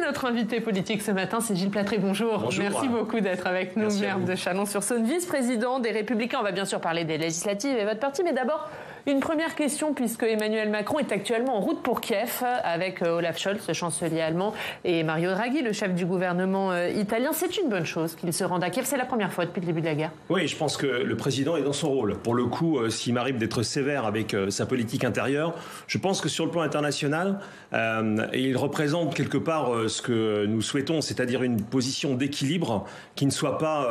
notre invité politique ce matin, c'est Gilles Platré. Bonjour. Bonjour. Merci beaucoup d'être avec nous, maire de Chalon-sur-Saône, vice-président des Républicains. On va bien sûr parler des législatives et votre parti, mais d'abord, une première question, puisque Emmanuel Macron est actuellement en route pour Kiev avec Olaf Scholz, le chancelier allemand, et Mario Draghi, le chef du gouvernement italien. C'est une bonne chose qu'il se rende à Kiev. C'est la première fois depuis le début de la guerre. Oui, je pense que le président est dans son rôle. Pour le coup, s'il m'arrive d'être sévère avec sa politique intérieure, je pense que sur le plan international, il représente quelque part ce que nous souhaitons, c'est-à-dire une position d'équilibre qui ne soit pas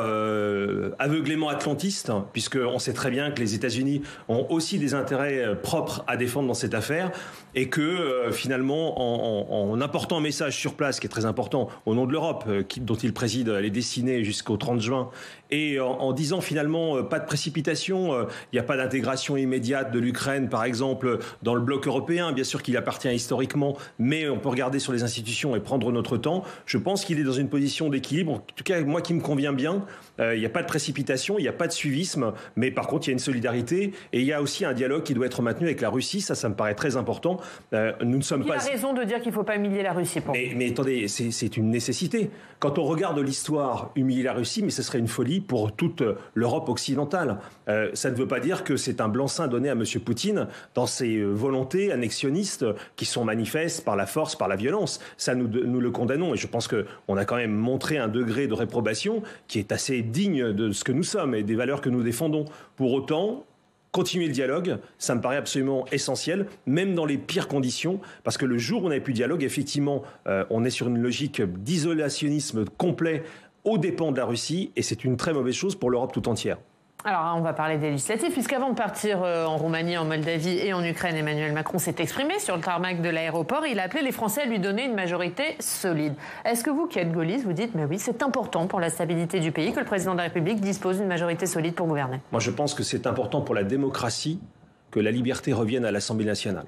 aveuglément atlantiste, puisqu'on sait très bien que les États-Unis ont aussi des intérêts propres à défendre dans cette affaire, et que finalement, en apportant un message sur place, qui est très important, au nom de l'Europe, dont il préside les destinées jusqu'au 30 juin, et en disant finalement pas de précipitation, il n'y a pas d'intégration immédiate de l'Ukraine, par exemple, dans le bloc européen, bien sûr qu'il appartient historiquement, mais on peut regarder sur les institutions et prendre notre temps. Je pense qu'il est dans une position d'équilibre, en tout cas moi qui me convient bien. Il n'y a pas de précipitation, il n'y a pas de suivisme, mais par contre il y a une solidarité et il y a aussi un dialogue qui doit être maintenu avec la Russie, ça me paraît très important. Nous ne sommes pas... Il a raison de dire qu'il ne faut pas humilier la Russie. Mais attendez, c'est une nécessité. Quand on regarde l'histoire, humilier la Russie, mais ce serait une folie pour toute l'Europe occidentale. Ça ne veut pas dire que c'est un blanc-seing donné à M. Poutine dans ses volontés annexionnistes qui sont manifestes par la force, par la violence. Ça, nous le condamnons et je pense qu'on a quand même montré un degré de réprobation qui est assez digne de ce que nous sommes et des valeurs que nous défendons. Pour autant, continuer le dialogue, ça me paraît absolument essentiel, même dans les pires conditions, parce que le jour où on n'a plus de dialogue, effectivement, on est sur une logique d'isolationnisme complet aux dépens de la Russie, et c'est une très mauvaise chose pour l'Europe tout entière. Alors, on va parler des législatives, puisqu'avant de partir en Roumanie, en Moldavie et en Ukraine, Emmanuel Macron s'est exprimé sur le tarmac de l'aéroport. Il a appelé les Français à lui donner une majorité solide. Est-ce que vous, qui êtes gaulliste, vous dites, mais oui, c'est important pour la stabilité du pays que le président de la République dispose d'une majorité solide pour gouverner? Moi, je pense que c'est important pour la démocratie que la liberté revienne à l'Assemblée nationale.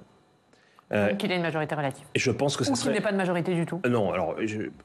Qu'il ait une majorité relative. Et je pense que ou qu'il n'ait pas de majorité du tout. Non, alors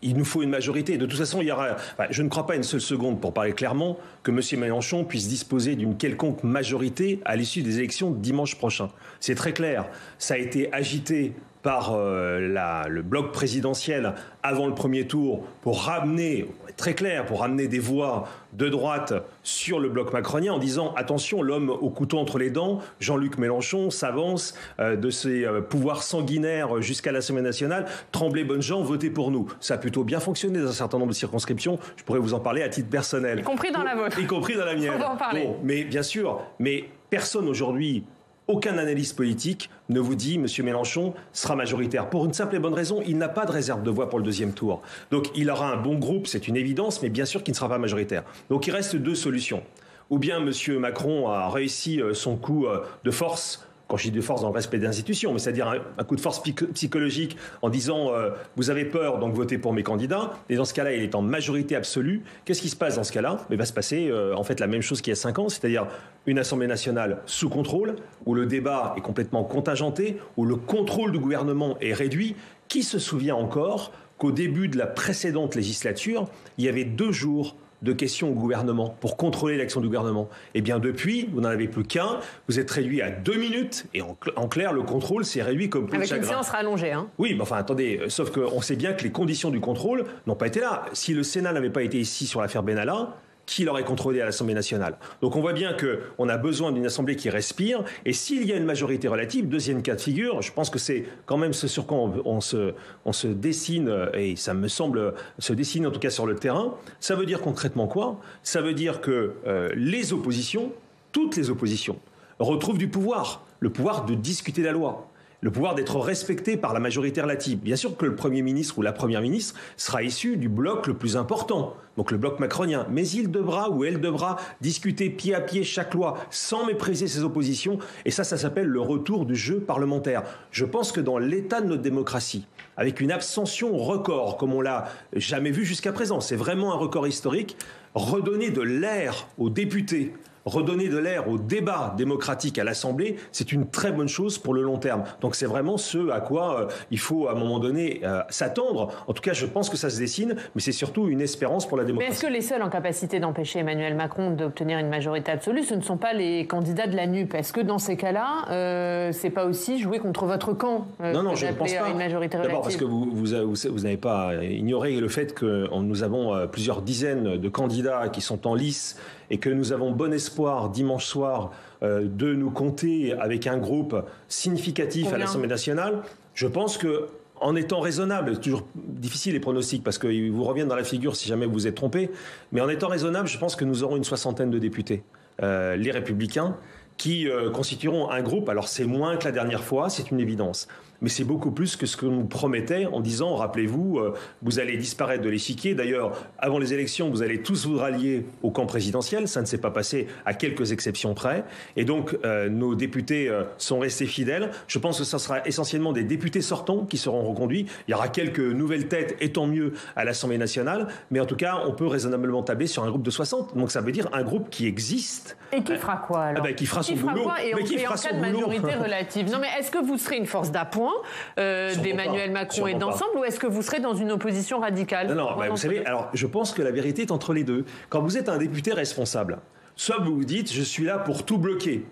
il nous faut une majorité. De toute façon, il y aura. Je ne crois pas une seule seconde, pour parler clairement, que M. Mélenchon puisse disposer d'une quelconque majorité à l'issue des élections dimanche prochain. C'est très clair. Ça a été agité par le bloc présidentiel avant le premier tour pour ramener, très clair, pour ramener des voix de droite sur le bloc macronien en disant attention, l'homme au couteau entre les dents, Jean-Luc Mélenchon s'avance de ses pouvoirs sanguinaires jusqu'à l'Assemblée nationale, tremblez bonnes gens, votez pour nous. Ça a plutôt bien fonctionné dans un certain nombre de circonscriptions, je pourrais vous en parler à titre personnel. Y compris dans la vôtre. Y compris dans la mienne. On va en parler. Bon, mais bien sûr, mais personne aujourd'hui, aucun analyste politique ne vous dit « Monsieur Mélenchon sera majoritaire ». Pour une simple et bonne raison, il n'a pas de réserve de voix pour le deuxième tour. Donc il aura un bon groupe, c'est une évidence, mais bien sûr qu'il ne sera pas majoritaire. Donc il reste deux solutions. Ou bien Monsieur Macron a réussi son coup de force, quand je dis de force dans le respect des institutions, mais c'est-à-dire un coup de force psychologique en disant vous avez peur, donc votez pour mes candidats. Et dans ce cas-là, il est en majorité absolue. Qu'est-ce qui se passe dans ce cas-là? Il va se passer en fait la même chose qu'il y a 5 ans, c'est-à-dire une Assemblée nationale sous contrôle, où le débat est complètement contingenté, où le contrôle du gouvernement est réduit. Qui se souvient encore qu'au début de la précédente législature, il y avait 2 jours de questions au gouvernement pour contrôler l'action du gouvernement? Eh bien depuis, vous n'en avez plus qu'un, vous êtes réduit à 2 minutes et en clair, le contrôle s'est réduit comme peau de chagrin. Avec une séance rallongée, hein. Oui, mais enfin attendez, sauf qu'on sait bien que les conditions du contrôle n'ont pas été là. Si le Sénat n'avait pas été ici sur l'affaire Benalla, qui l'aurait contrôlé à l'Assemblée nationale? Donc on voit bien qu'on a besoin d'une Assemblée qui respire, et s'il y a une majorité relative, deuxième cas de figure, je pense que c'est quand même ce sur quoi on se dessine, et ça me semble se dessine en tout cas sur le terrain. Ça veut dire concrètement quoi? Ça veut dire que les oppositions, toutes les oppositions, retrouvent du pouvoir, le pouvoir de discuter la loi, le pouvoir d'être respecté par la majorité relative. Bien sûr que le Premier ministre ou la Première ministre sera issu du bloc le plus important, donc le bloc macronien. Mais il devra ou elle devra discuter pied à pied chaque loi sans mépriser ses oppositions. Et ça s'appelle le retour du jeu parlementaire. Je pense que dans l'état de notre démocratie, avec une abstention record, comme on l'a jamais vu jusqu'à présent, c'est vraiment un record historique, redonner de l'air aux députés redonner de l'air au débat démocratique à l'Assemblée, c'est une très bonne chose pour le long terme. Donc c'est vraiment ce à quoi il faut à un moment donné s'attendre. En tout cas, je pense que ça se dessine, mais c'est surtout une espérance pour la démocratie. Mais est-ce que les seuls en capacité d'empêcher Emmanuel Macron d'obtenir une majorité absolue, ce ne sont pas les candidats de la NUP? Est-ce que dans ces cas-là, c'est pas aussi jouer contre votre camp Non, je ne pense pas. Une majorité relative? D'abord parce que vous n'avez pas ignoré le fait que nous avons plusieurs dizaines de candidats qui sont en lice et que nous avons bon espoir dimanche soir de nous compter avec un groupe significatif à l'Assemblée nationale. Je pense que en étant raisonnable, c'est toujours difficile les pronostics parce qu'ils vous reviennent dans la figure si jamais vous vous êtes trompé, mais en étant raisonnable, je pense que nous aurons une 60aine de députés, les Républicains, qui constitueront un groupe. Alors c'est moins que la dernière fois, c'est une évidence. Mais c'est beaucoup plus que ce que nous promettait en disant, rappelez-vous, vous allez disparaître de l'échiquier. D'ailleurs, avant les élections, vous allez tous vous rallier au camp présidentiel. Ça ne s'est pas passé à quelques exceptions près. Et donc, nos députés sont restés fidèles. Je pense que ce sera essentiellement des députés sortants qui seront reconduits. Il y aura quelques nouvelles têtes, et tant mieux, à l'Assemblée nationale. Mais en tout cas, on peut raisonnablement tabler sur un groupe de 60. Donc ça veut dire un groupe qui existe. Et qui fera quoi alors? Qui fera son boulot. Et en cas de majorité relative. Non, mais est-ce que vous serez une force d'appoint d'Emmanuel Macron et d'ensemble, ou est-ce que vous serez dans une opposition radicale? Non, vous savez, alors je pense que la vérité est entre les deux. Quand vous êtes un député responsable, soit vous vous dites, je suis là pour tout bloquer.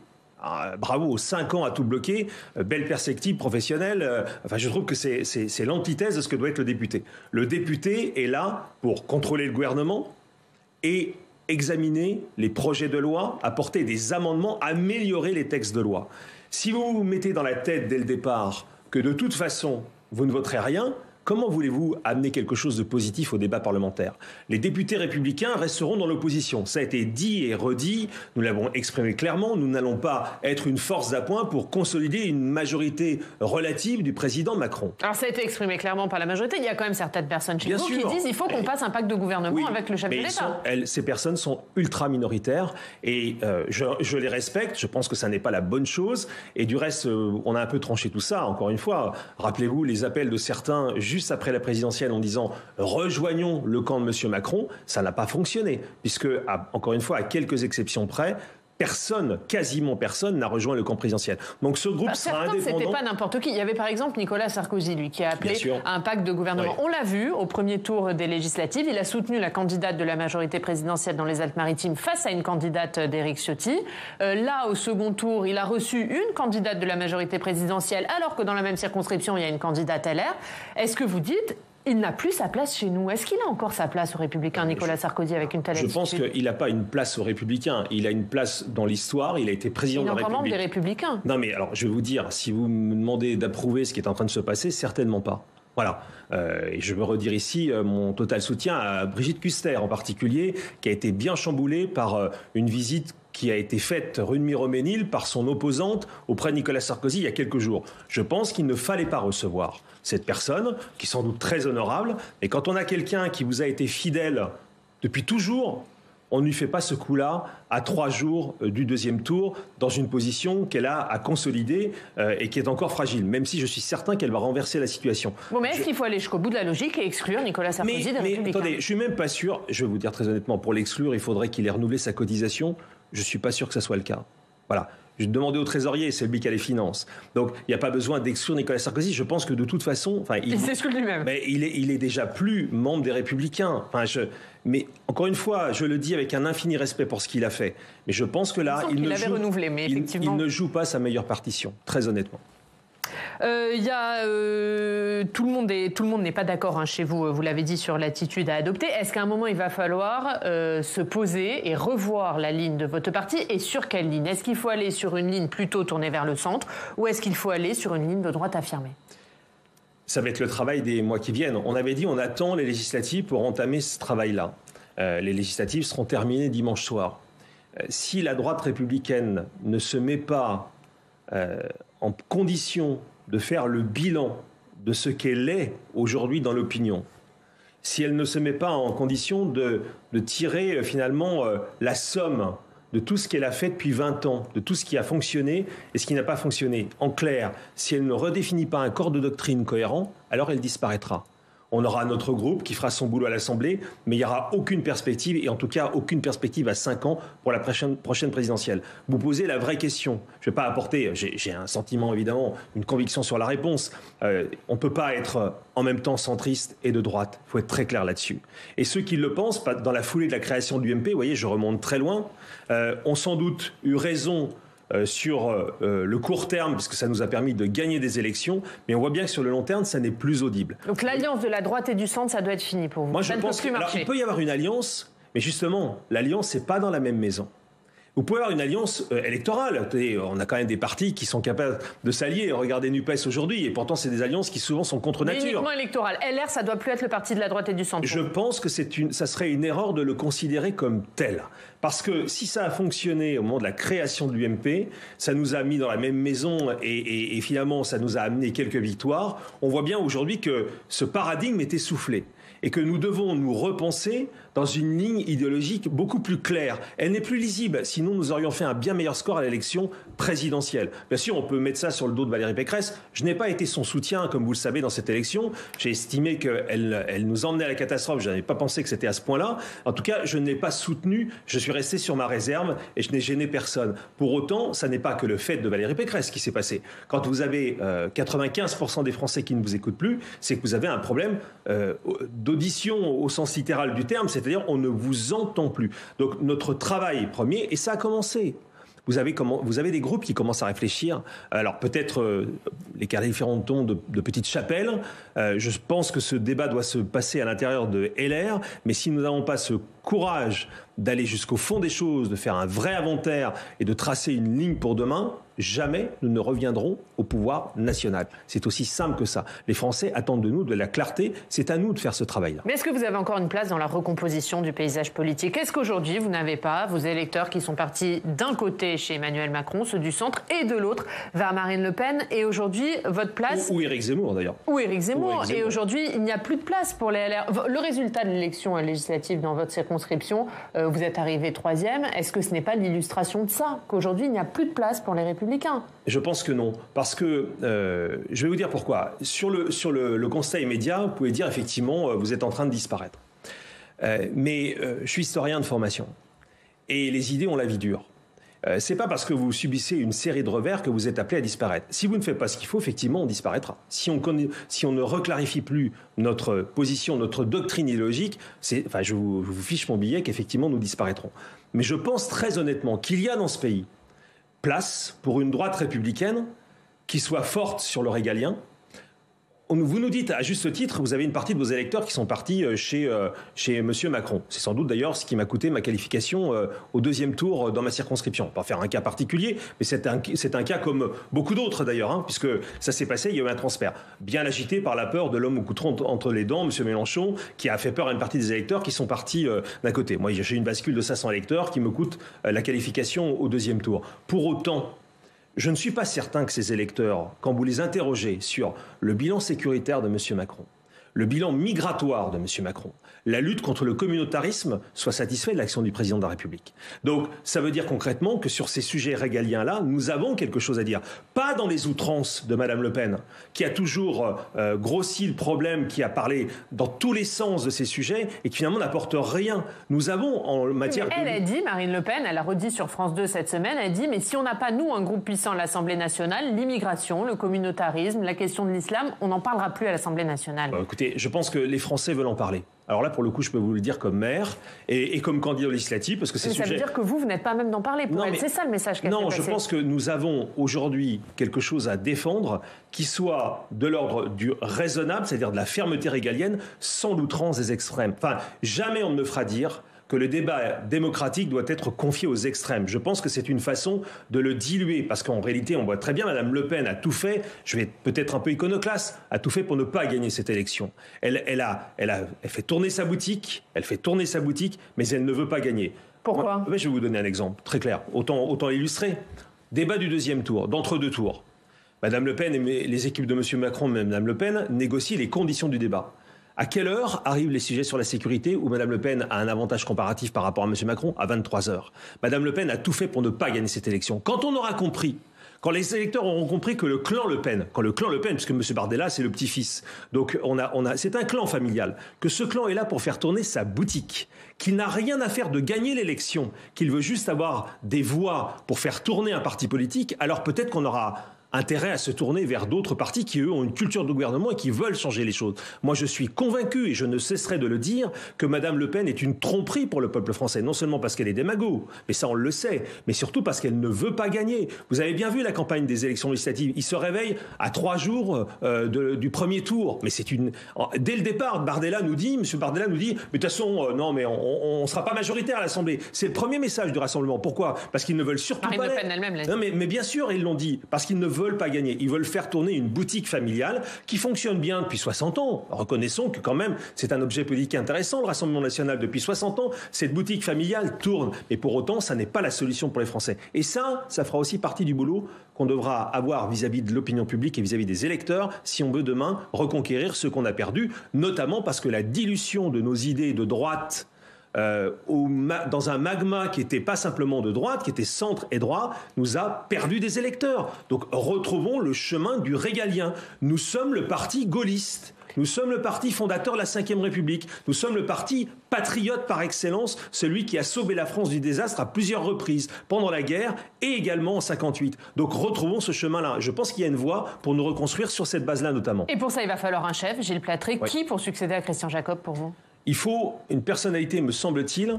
Alors, bravo, 5 ans à tout bloquer, belle perspective professionnelle. Je trouve que c'est l'antithèse de ce que doit être le député. Le député est là pour contrôler le gouvernement et examiner les projets de loi, apporter des amendements, améliorer les textes de loi. Si vous vous mettez dans la tête dès le départ que de toute façon, vous ne voterez rien, comment voulez-vous amener quelque chose de positif au débat parlementaire? Les députés républicains resteront dans l'opposition. Ça a été dit et redit, nous l'avons exprimé clairement, nous n'allons pas être une force d'appoint pour consolider une majorité relative du président Macron. Alors ça a été exprimé clairement par la majorité, il y a quand même certaines personnes chez vous qui disent qu'il faut qu'on passe un pacte de gouvernement avec le chef de l'État. Ces personnes sont ultra minoritaires et je les respecte, je pense que ça n'est pas la bonne chose. Et du reste, on a un peu tranché tout ça, encore une fois. Rappelez-vous les appels de certains juste après la présidentielle en disant « rejoignons le camp de M. Macron », ça n'a pas fonctionné, puisque, encore une fois, à quelques exceptions près, quasiment personne n'a rejoint le camp présidentiel. Donc ce groupe sera indépendant. C'était pas n'importe qui. Il y avait par exemple Nicolas Sarkozy, lui, qui a appelé à un pacte de gouvernement. Oui. On l'a vu au premier tour des législatives. Il a soutenu la candidate de la majorité présidentielle dans les Alpes-Maritimes face à une candidate d'Éric Ciotti. Là, au second tour, il a reçu une candidate de la majorité présidentielle, alors que dans la même circonscription, il y a une candidate LR. Est-ce que vous dites... il n'a plus sa place chez nous? Est-ce qu'il a encore sa place aux Républicains, Nicolas Sarkozy, avec une telle attitude? Je pense qu'il n'a pas une place aux Républicains. Il a une place dans l'histoire. Il a été président de la République. Il est encore membre des Républicains. Non, mais alors, je vais vous dire, si vous me demandez d'approuver ce qui est en train de se passer, certainement pas. Voilà. Et je veux redire ici mon total soutien à Brigitte Kuster, en particulier, qui a été bien chamboulée par une visite qui a été faite rue de Miroménil par son opposante auprès de Nicolas Sarkozy il y a quelques jours. Je pense qu'il ne fallait pas recevoir cette personne, qui est sans doute très honorable, mais quand on a quelqu'un qui vous a été fidèle depuis toujours, on ne lui fait pas ce coup-là à 3 jours du deuxième tour dans une position qu'elle a à consolider et qui est encore fragile, même si je suis certain qu'elle va renverser la situation. Bon, mais est-ce qu'il faut aller jusqu'au bout de la logique et exclure Nicolas Sarkozy des Républicains? Attendez, je suis même pas sûr, je vais vous dire très honnêtement, pour l'exclure, il faudrait qu'il ait renouvelé sa cotisation. Je suis pas sûr que ça soit le cas. Voilà. Je demandais au trésorier, c'est lui qui a les finances. Donc, il n'y a pas besoin d'exclure Nicolas Sarkozy. Je pense que de toute façon... Il s'exclut lui-même. Mais il est déjà plus membre des Républicains. Mais encore une fois, je le dis avec un infini respect pour ce qu'il a fait. Mais je pense que là, il ne joue pas sa meilleure partition, très honnêtement. Tout le monde n'est pas d'accord chez vous, vous l'avez dit, sur l'attitude à adopter. Est-ce qu'à un moment, il va falloir se poser et revoir la ligne de votre parti? Et sur quelle ligne? Est-ce qu'il faut aller sur une ligne plutôt tournée vers le centre, ou est-ce qu'il faut aller sur une ligne de droite affirmée? Ça va être le travail des mois qui viennent. On avait dit on attend les législatives pour entamer ce travail-là. Les législatives seront terminées dimanche soir. Si la droite républicaine ne se met pas en condition de faire le bilan de ce qu'elle est aujourd'hui dans l'opinion, si elle ne se met pas en condition de tirer finalement la somme de tout ce qu'elle a fait depuis 20 ans, de tout ce qui a fonctionné et ce qui n'a pas fonctionné. En clair, si elle ne redéfinit pas un corps de doctrine cohérent, alors elle disparaîtra. On aura notre groupe qui fera son boulot à l'Assemblée, mais il n'y aura aucune perspective, et en tout cas aucune perspective à 5 ans pour la prochaine présidentielle. Vous posez la vraie question. Je ne vais pas apporter, j'ai un sentiment évidemment, une conviction sur la réponse. On ne peut pas être en même temps centriste et de droite. Il faut être très clair là-dessus. Et ceux qui le pensent, dans la foulée de la création de l'UMP, vous voyez, je remonte très loin, ont sans doute eu raison sur le court terme, parce que ça nous a permis de gagner des élections, mais on voit bien que sur le long terme, ça n'est plus audible. Donc l'alliance de la droite et du centre, ça doit être fini pour vous. Moi, je pense qu'il peut y avoir une alliance, mais justement, l'alliance, c'est pas dans la même maison. Vous pouvez avoir une alliance électorale. On a quand même des partis qui sont capables de s'allier. Regardez NUPES aujourd'hui, et pourtant, c'est des alliances qui souvent sont contre nature. Mais uniquement électorale. LR, ça doit plus être le parti de la droite et du centre. Je pense que ça serait une erreur de le considérer comme tel. Parce que si ça a fonctionné au moment de la création de l'UMP, ça nous a mis dans la même maison et finalement, ça nous a amené quelques victoires. On voit bien aujourd'hui que ce paradigme est essoufflé et que nous devons nous repenser dans une ligne idéologique beaucoup plus claire. Elle n'est plus lisible, sinon nous aurions fait un bien meilleur score à l'élection présidentielle. Bien sûr, on peut mettre ça sur le dos de Valérie Pécresse. Je n'ai pas été son soutien, comme vous le savez, dans cette élection. J'ai estimé qu'elle nous emmenait à la catastrophe. Je n'avais pas pensé que c'était à ce point-là. En tout cas, je ne l'ai pas soutenu. Je suis resté sur ma réserve et je n'ai gêné personne. Pour autant, ça n'est pas que le fait de Valérie Pécresse qui s'est passé. Quand vous avez 95% des Français qui ne vous écoutent plus, c'est que vous avez un problème d'audition au sens littéral du terme, c'est-à-dire on ne vous entend plus. Donc notre travail premier, et ça a commencé. Vous avez des groupes qui commencent à réfléchir. Alors peut-être les qualifiants de ton de petite chapelle. Je pense que ce débat doit se passer à l'intérieur de LR. Mais si nous n'avons pas ce courage d'aller jusqu'au fond des choses, de faire un vrai inventaire et de tracer une ligne pour demain, jamais nous ne reviendrons au pouvoir national. C'est aussi simple que ça. Les Français attendent de nous de la clarté. C'est à nous de faire ce travail-là. Mais est-ce que vous avez encore une place dans la recomposition du paysage politique ? Est-ce qu'aujourd'hui, vous n'avez pas vos électeurs qui sont partis d'un côté chez Emmanuel Macron, ceux du centre, et de l'autre vers Marine Le Pen ? Et aujourd'hui, votre place... Ou Éric Zemmour, d'ailleurs. Ou Éric Zemmour. Et aujourd'hui, il n'y a plus de place pour les LR. Le résultat de l'élection législative dans votre circonscription, vous êtes arrivé 3e. Est-ce que ce n'est pas l'illustration de ça, qu'aujourd'hui, il n'y a plus de place pour les Républicains ? Je pense que non. Parce que, je vais vous dire pourquoi. Sur le constat immédiat, vous pouvez dire, effectivement, vous êtes en train de disparaître. Mais je suis historien de formation. Et les idées ont la vie dure. C'est pas parce que vous subissez une série de revers que vous êtes appelé à disparaître. Si vous ne faites pas ce qu'il faut, effectivement, on disparaîtra. Si on ne reclarifie plus notre position, notre doctrine idéologique, je vous fiche mon billet qu'effectivement nous disparaîtrons. Mais je pense très honnêtement qu'il y a dans ce pays place pour une droite républicaine qui soit forte sur le régalien. Vous nous dites, à juste titre, vous avez une partie de vos électeurs qui sont partis chez M. Macron. C'est sans doute d'ailleurs ce qui m'a coûté ma qualification au 2e tour dans ma circonscription. Pas faire un cas particulier, mais c'est un cas comme beaucoup d'autres d'ailleurs, puisque ça s'est passé, il y a eu un transfert. Bien agité par la peur de l'homme au couteau entre les dents, M. Mélenchon, qui a fait peur à une partie des électeurs qui sont partis d'un côté. Moi, j'ai une bascule de 500 électeurs qui me coûte la qualification au 2e tour. Pour autant, je ne suis pas certain que ces électeurs, quand vous les interrogez sur le bilan sécuritaire de M. Macron, le bilan migratoire de M. Macron, la lutte contre le communautarisme, soient satisfaits de l'action du président de la République. Donc, ça veut dire concrètement que sur ces sujets régaliens-là, nous avons quelque chose à dire. Pas dans les outrances de Mme Le Pen, qui a toujours grossi le problème, qui a parlé dans tous les sens de ces sujets et qui finalement n'apporte rien. Nous avons en matière... Elle a dit, Marine Le Pen, elle a redit sur France 2 cette semaine, elle a dit, mais si on n'a pas, nous, un groupe puissant à l'Assemblée nationale, l'immigration, le communautarisme, la question de l'islam, on n'en parlera plus à l'Assemblée nationale. Écoutez, je pense que les Français veulent en parler. Alors là, pour le coup, je peux vous le dire comme maire et comme candidat législatif, parce que ça veut dire que vous n'êtes pas même d'en parler pour elle. C'est ça le message qu'elle fait passer. Non, je pense que nous avons aujourd'hui quelque chose à défendre qui soit de l'ordre du raisonnable, c'est-à-dire de la fermeté régalienne, sans l'outrance des extrêmes. Enfin, jamais on ne me fera dire que le débat démocratique doit être confié aux extrêmes. Je pense que c'est une façon de le diluer, parce qu'en réalité, on voit très bien, Mme Le Pen a tout fait, je vais peut-être un peu iconoclaste, a tout fait pour ne pas gagner cette élection. Elle fait tourner sa boutique, mais elle ne veut pas gagner. Pourquoi ? Je vais vous donner un exemple très clair, autant l'illustrer. Débat du 2e tour, d'entre-deux tours. Mme Le Pen et les équipes de M. Macron, même Mme Le Pen, négocient les conditions du débat. À quelle heure arrivent les sujets sur la sécurité où Mme Le Pen a un avantage comparatif par rapport à M. Macron ? À 23h. Mme Le Pen a tout fait pour ne pas gagner cette élection. Quand on aura compris Quand les électeurs auront compris que le clan Le Pen, puisque M. Bardella, c'est le petit-fils, donc c'est un clan familial, que ce clan est là pour faire tourner sa boutique, qu'il n'a rien à faire de gagner l'élection, qu'il veut juste avoir des voix pour faire tourner un parti politique, alors peut-être qu'on aura intérêt à se tourner vers d'autres partis qui, eux, ont une culture de gouvernement et qui veulent changer les choses. Moi, je suis convaincu, et je ne cesserai de le dire, que Mme Le Pen est une tromperie pour le peuple français. Non seulement parce qu'elle est démago, mais ça on le sait, mais surtout parce qu'elle ne veut pas gagner. Vous avez bien vu la campagne des élections législatives. Il se réveille à 3 jours du premier tour. Mais dès le départ, M. Bardella nous dit, mais de toute façon, non, mais on ne sera pas majoritaire à l'Assemblée. C'est le premier message du rassemblement. Pourquoi ? Parce qu'ils ne veulent surtout Marine pas... Le Pen elle-même l'a dit. Non, mais bien sûr, ils l'ont dit. Parce qu'ils ne veulent pas gagner. Ils veulent faire tourner une boutique familiale qui fonctionne bien depuis 60 ans. Reconnaissons que quand même, c'est un objet politique intéressant, le Rassemblement national. Depuis 60 ans, cette boutique familiale tourne. Mais pour autant, ça n'est pas la solution pour les Français. Et ça fera aussi partie du boulot qu'on devra avoir vis-à-vis de l'opinion publique et vis-à-vis des électeurs si on veut demain reconquérir ce qu'on a perdu, notamment parce que la dilution de nos idées de droite dans un magma qui n'était pas simplement de droite, qui était centre et droit, nous a perdu des électeurs. Donc retrouvons le chemin du régalien. Nous sommes le parti gaulliste. Nous sommes le parti fondateur de la Ve République. Nous sommes le parti patriote par excellence, celui qui a sauvé la France du désastre à plusieurs reprises, pendant la guerre et également en 58. Donc retrouvons ce chemin-là. Je pense qu'il y a une voie pour nous reconstruire sur cette base-là notamment. Et pour ça, il va falloir un chef, Gilles Platré. Oui. Qui pour succéder à Christian Jacob pour vous ? Il faut une personnalité, me semble-t-il,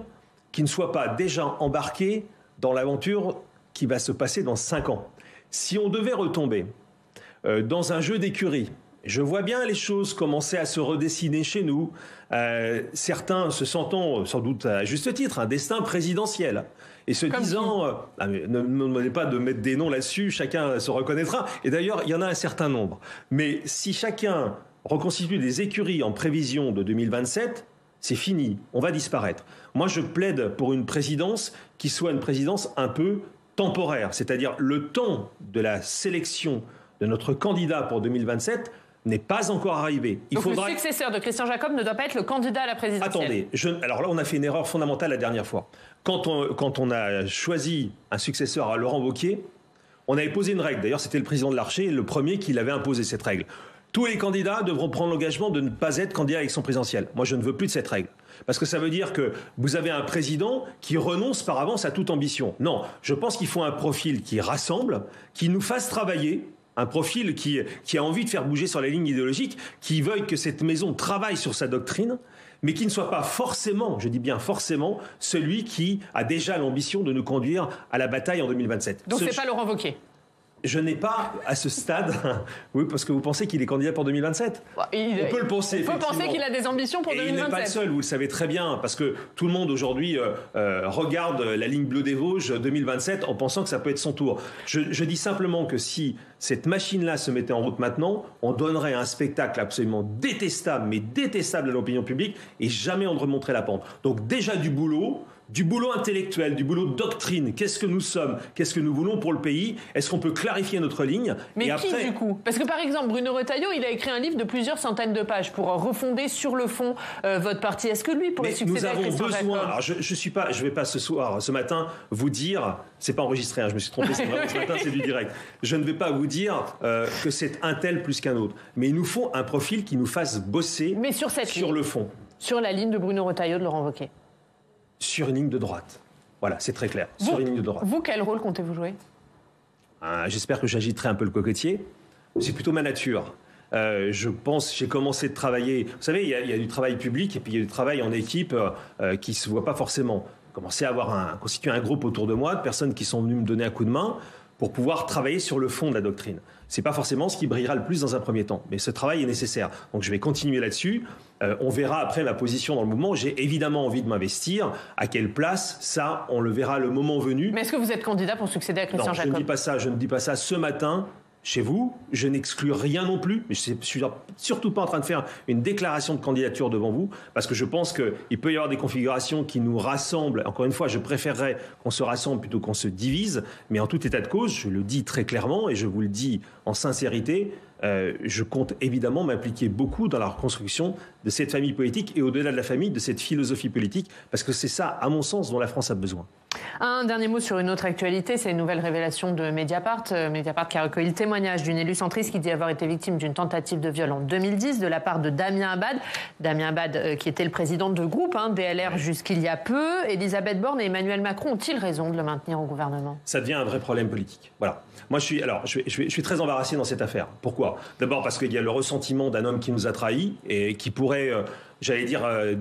qui ne soit pas déjà embarquée dans l'aventure qui va se passer dans 5 ans. Si on devait retomber dans un jeu d'écurie, je vois bien les choses commencer à se redessiner chez nous. Certains se sentant, sans doute à juste titre, un destin présidentiel. Et se disant, ne me demandez pas de mettre des noms là-dessus, chacun se reconnaîtra. Et d'ailleurs, il y en a un certain nombre. Mais si chacun reconstitue des écuries en prévision de 2027, c'est fini, on va disparaître. Moi, je plaide pour une présidence qui soit une présidence un peu temporaire, c'est-à-dire le temps de la sélection de notre candidat pour 2027 n'est pas encore arrivé. Donc le successeur de Christian Jacob ne doit pas être le candidat à la présidentielle. Attendez, alors là, on a fait une erreur fondamentale la dernière fois. Quand on a choisi un successeur à Laurent Wauquiez, on avait posé une règle. D'ailleurs, c'était le président de l'Archer, le premier qui l'avait imposé, cette règle. Tous les candidats devront prendre l'engagement de ne pas être candidat à l'élection présidentielle. Moi, je ne veux plus de cette règle. Parce que ça veut dire que vous avez un président qui renonce par avance à toute ambition. Non, je pense qu'il faut un profil qui rassemble, qui nous fasse travailler, un profil qui a envie de faire bouger sur la ligne idéologique, qui veuille que cette maison travaille sur sa doctrine, mais qui ne soit pas forcément, je dis bien forcément, celui qui a déjà l'ambition de nous conduire à la bataille en 2027. Donc c'est pas Laurent Wauquiez. Je n'ai pas, à ce stade... Oui, parce que vous pensez qu'il est candidat pour 2027 ? On peut le penser, on peut penser qu'il a des ambitions pour 2027. Il n'est pas le seul, vous le savez très bien, parce que tout le monde aujourd'hui regarde la ligne bleue des Vosges 2027 en pensant que ça peut être son tour. Je dis simplement que si cette machine-là se mettait en route maintenant, on donnerait un spectacle absolument détestable, mais détestable à l'opinion publique, et jamais on ne remonterait la pente. Donc déjà du boulot intellectuel, du boulot de doctrine. Qu'est-ce que nous sommes ? Qu'est-ce que nous voulons pour le pays ? Est-ce qu'on peut clarifier notre ligne ? Mais et qui, du coup ? Parce que, par exemple, Bruno Retailleau, il a écrit un livre de plusieurs centaines de pages pour refonder sur le fond votre parti. Est-ce que lui pourrait succéder à Christian Jacob ? Nous avons besoin... Alors, je vais pas ce matin, vous dire... C'est pas enregistré, je me suis trompé, c'est vraiment ce matin, c'est du direct. Je ne vais pas vous dire que c'est un tel plus qu'un autre. Mais il nous faut un profil qui nous fasse bosser sur le fond. Sur la ligne de Bruno Retailleau, de Laurent Wauquiez. Sur une ligne de droite. Voilà, c'est très clair. Sur une ligne de droite. Vous, quel rôle comptez-vous jouer ? J'espère que j'agiterai un peu le cocotier. C'est plutôt ma nature. Je pense, j'ai commencé de travailler... Vous savez, il y a du travail public et puis il y a du travail en équipe qui ne se voit pas forcément. J'ai commencé à constituer un groupe autour de moi de personnes qui sont venues me donner un coup de main pour pouvoir travailler sur le fond de la doctrine. Ce n'est pas forcément ce qui brillera le plus dans un premier temps, mais ce travail est nécessaire. Donc je vais continuer là-dessus. On verra après ma position dans le mouvement. J'ai évidemment envie de m'investir. À quelle place ? Ça, on le verra le moment venu. Mais est-ce que vous êtes candidat pour succéder à Christian Jacob ? Je ne dis pas ça ce matin. Chez vous, je n'exclus rien non plus, mais je ne suis surtout pas en train de faire une déclaration de candidature devant vous, parce que je pense qu'il peut y avoir des configurations qui nous rassemblent. Encore une fois, je préférerais qu'on se rassemble plutôt qu'on se divise, mais en tout état de cause, je le dis très clairement et je vous le dis en sincérité, je compte évidemment m'impliquer beaucoup dans la reconstruction de cette famille politique et au-delà de la famille, de cette philosophie politique, parce que c'est ça, à mon sens, dont la France a besoin. Un dernier mot sur une autre actualité, c'est une nouvelle révélation de Mediapart. Mediapart qui a recueilli le témoignage d'une élue centriste qui dit avoir été victime d'une tentative de viol en 2010 de la part de Damien Abad. Damien Abad qui était le président de groupe DLR jusqu'il y a peu. Elisabeth Borne et Emmanuel Macron ont-ils raison de le maintenir au gouvernement? Ça devient un vrai problème politique. Voilà. Moi, je suis très embarrassé dans cette affaire. Pourquoi? D'abord parce qu'il y a le ressentiment d'un homme qui nous a trahis et qui pourrait...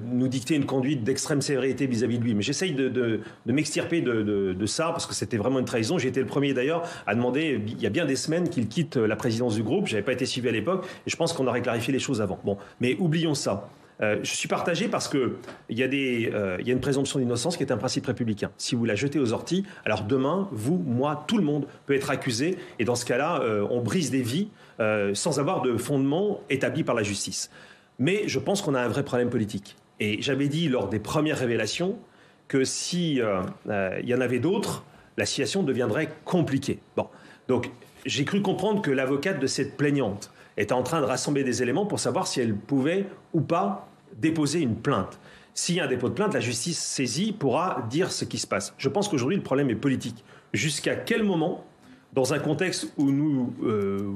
nous dicter une conduite d'extrême sévérité vis-à-vis de lui. Mais j'essaye de m'extirper de ça, parce que c'était vraiment une trahison. J'ai été le premier d'ailleurs à demander, il y a bien des semaines, qu'il quitte la présidence du groupe. Je n'avais pas été suivi à l'époque, et je pense qu'on aurait clarifié les choses avant. Bon, mais oublions ça. Je suis partagé parce qu'il y a une présomption d'innocence qui est un principe républicain. Si vous la jetez aux orties, alors demain, vous, moi, tout le monde peut être accusé. Et dans ce cas-là, on brise des vies sans avoir de fondement établi par la justice. Mais je pense qu'on a un vrai problème politique. Et j'avais dit lors des premières révélations que si y en avait d'autres, la situation deviendrait compliquée. Bon, donc j'ai cru comprendre que l'avocate de cette plaignante était en train de rassembler des éléments pour savoir si elle pouvait ou pas déposer une plainte. S'il y a un dépôt de plainte, la justice saisie pourra dire ce qui se passe. Je pense qu'aujourd'hui, le problème est politique. Jusqu'à quel moment, dans un contexte où nous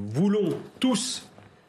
voulons tous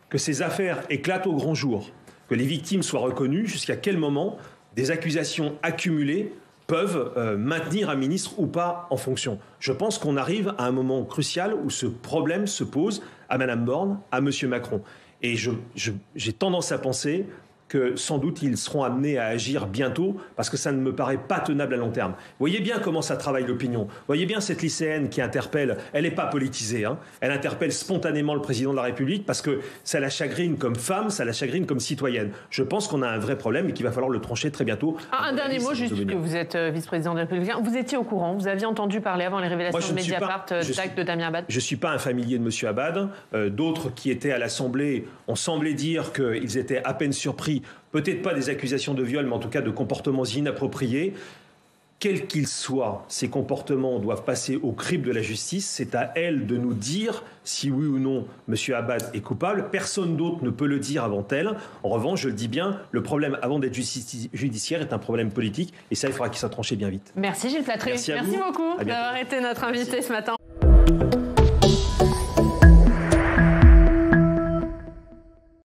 que ces affaires éclatent au grand jour, que les victimes soient reconnues, jusqu'à quel moment des accusations accumulées peuvent maintenir un ministre ou pas en fonction. Je pense qu'on arrive à un moment crucial où ce problème se pose à Mme Borne, à M. Macron. Et j'ai tendance à penser que sans doute ils seront amenés à agir bientôt parce que ça ne me paraît pas tenable à long terme. Vous voyez bien comment ça travaille l'opinion. Vous voyez bien cette lycéenne qui interpelle, elle n'est pas politisée, elle interpelle spontanément le président de la République parce que ça la chagrine comme femme, ça la chagrine comme citoyenne. Je pense qu'on a un vrai problème et qu'il va falloir le trancher très bientôt. Un dernier mot, juste que vous êtes vice-président des Républicains. Vous étiez au courant, vous aviez entendu parler avant les révélations de Mediapart d'actes de Damien Abad? Je ne suis pas un familier de M. Abad. D'autres qui étaient à l'Assemblée ont semblé dire qu'ils étaient à peine surpris, peut-être pas des accusations de viol, mais en tout cas de comportements inappropriés. Quels qu'ils soient, ces comportements doivent passer au crible de la justice. C'est à elle de nous dire si oui ou non M. Abad est coupable. Personne d'autre ne peut le dire avant elle. En revanche, je le dis bien, le problème avant d'être judiciaire est un problème politique. Et ça, il faudra qu'il soit tranché bien vite. Merci Gilles Platry. Merci beaucoup d'avoir été notre invité ce matin.